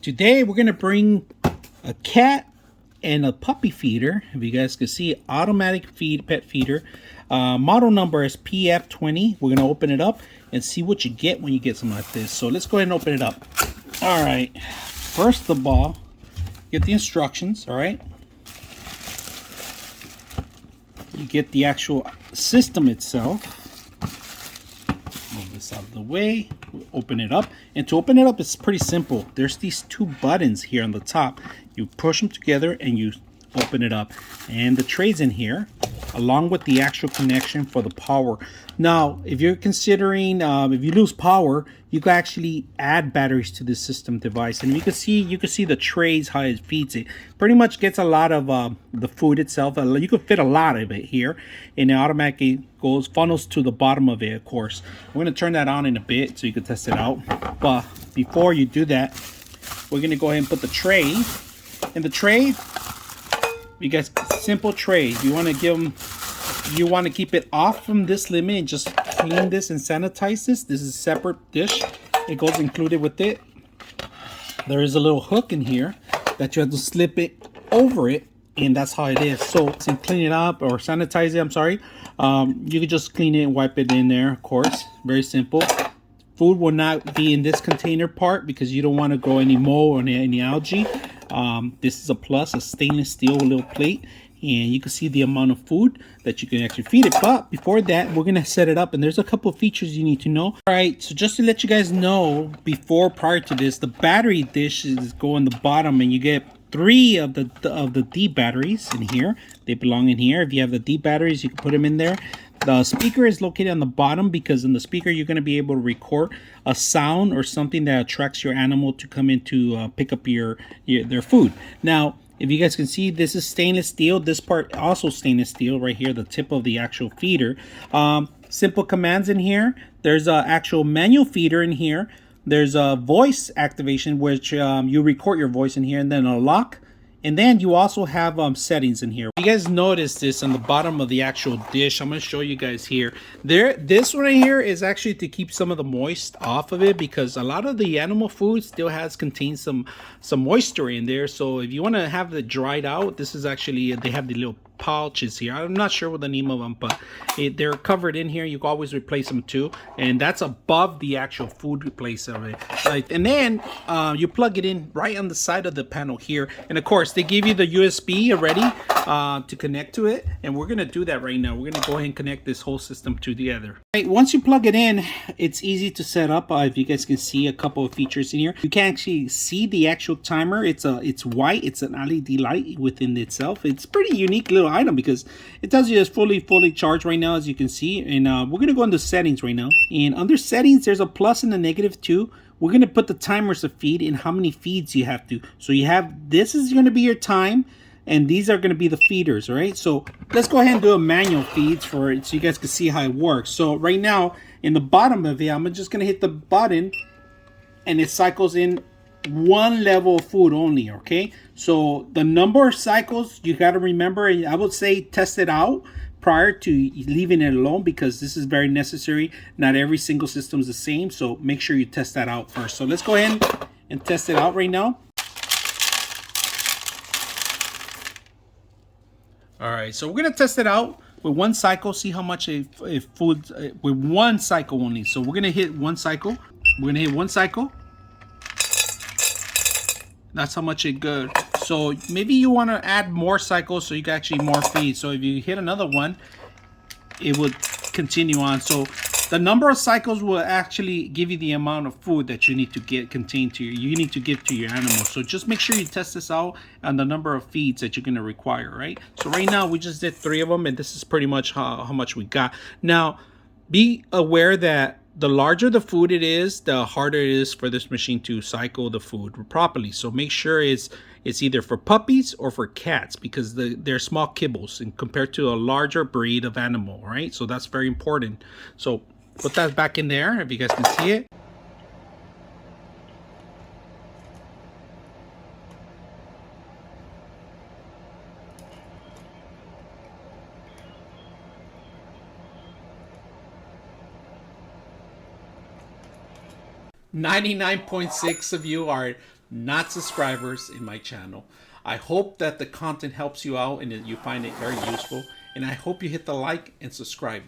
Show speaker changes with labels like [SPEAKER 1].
[SPEAKER 1] Today we're gonna bring a cat and a puppy feeder. If you guys can see, automatic pet feeder. Model number is PF20. We're gonna open it up and see what you get when you get something like this. So let's go ahead and open it up. All right, first of all, get the instructions. All right, you get the actual system itself. Move this out of the way. We'll open it up, and to open it up, it's pretty simple. There's these two buttons here on the top. You push them together and you open it up, and the tray's in here along with the actual connection for the power. Now, if you're considering if you lose power, you can actually add batteries to the system device, and you can see the trays, how it feeds it. Pretty much gets a lot of the food itself. You can fit a lot of it here, and it automatically funnels to the bottom of it. Of course, we're going to turn that on in a bit so you can test it out. But before you do that, we're going to go ahead and put the tray in. The tray, you guys, simple tray. You want to keep it off from this limit and just clean this and sanitize this. This is a separate dish. It goes included with it. There is a little hook in here that you have to slip it over it, and that's how it is. So to clean it up or sanitize it, I'm sorry, you can just clean it and wipe it in there. Of course, very simple. Food will not be in this container part because you don't want to grow any mold or any algae. This is a plus, a stainless steel little plate, and you can see the amount of food that you can actually feed it. But before that, we're gonna set it up, and there's a couple of features you need to know. All right, so just to let you guys know, prior to this, the battery dishes go on the bottom, and you get 3 of the D batteries in here. They belong in here. If you have the D batteries, you can put them in there. The speaker is located on the bottom because in the speaker you're going to be able to record a sound or something that attracts your animal to come in to pick up their food. Now, if you guys can see, this is stainless steel. This part also stainless steel right here, the tip of the actual feeder. Simple commands in here. There's an actual manual feeder in here. There's a voice activation, which you record your voice in here, and then a lock. And then you also have settings in here. You guys notice this on the bottom of the actual dish. I'm going to show you guys here. This one right here is actually to keep some of the moist off of it, because a lot of the animal food still contains some moisture in there. So if you want to have it dried out, this is actually, they have the little pouches here. I'm not sure what the name of them, but they're covered in here. You can always replace them too, and that's above the actual food place of it. And then you plug it in right on the side of the panel here, and of course they give you the USB already to connect to it, and we're gonna do that right now. We're gonna go ahead and connect this whole system together. Right, once you plug it in, it's easy to set up. If you guys can see a couple of features in here, you can actually see the actual timer. It's white. It's an LED light within itself. It's pretty unique little item because it tells you it's fully charged right now, as you can see. And we're gonna go into settings right now, and under settings there's a plus and a negative too. We're gonna put the timers of feed and how many feeds you have to. So you have, this is gonna be your time, and these are gonna be the feeders. All right, so let's go ahead and do a manual feeds for it so you guys can see how it works. So right now in the bottom of it, I'm just gonna hit the button and it cycles in one level of food only. Okay, so the number of cycles you got to remember, and I would say test it out prior to leaving it alone, because this is very necessary. Not every single system is the same, so make sure you test that out first. So let's go ahead and test it out right now. All right, so we're gonna test it out with one cycle, see how much food with one cycle only. So we're gonna hit one cycle. We're gonna hit one cycle. That's how much it good. So maybe you want to add more cycles so you can actually more feed. So if you hit another one, it would continue on. So the number of cycles will actually give you the amount of food that you need to give to your animal. So just make sure you test this out on the number of feeds that you're going to require, right? So right now we just did 3 of them, and this is pretty much how much we got. Now be aware that the larger the food it is, the harder it is for this machine to cycle the food properly. So make sure it's either for puppies or for cats, because they're small kibbles and compared to a larger breed of animal, right? So that's very important. So put that back in there if you guys can see it. 99.6 of you are not subscribers in my channel. I hope that the content helps you out and that you find it very useful. And I hope you hit the like and subscribe.